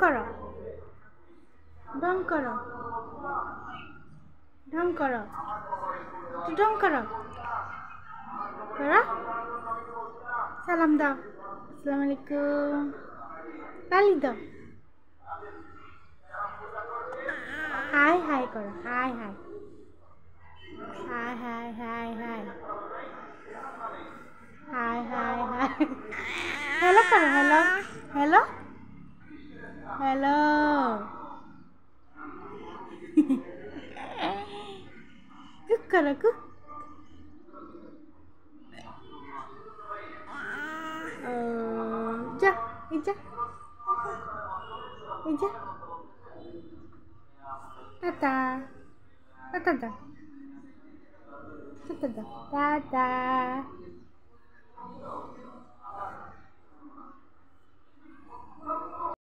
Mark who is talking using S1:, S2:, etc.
S1: করো, ঢং করো, ঢং করো, একটু ঢং করো, করো, সালাম দাও, আসসালামু আলাইকুম, তালি দাও, হাই হাই করো, high high, high high high high, high high high, hello করো, হ্যালো, হ্যালো, হ্যালো, কুক করো, কুক, ও যা, এই যা, এই যা, টাটা, টাটা দাও, টাটা দাও, টাটা।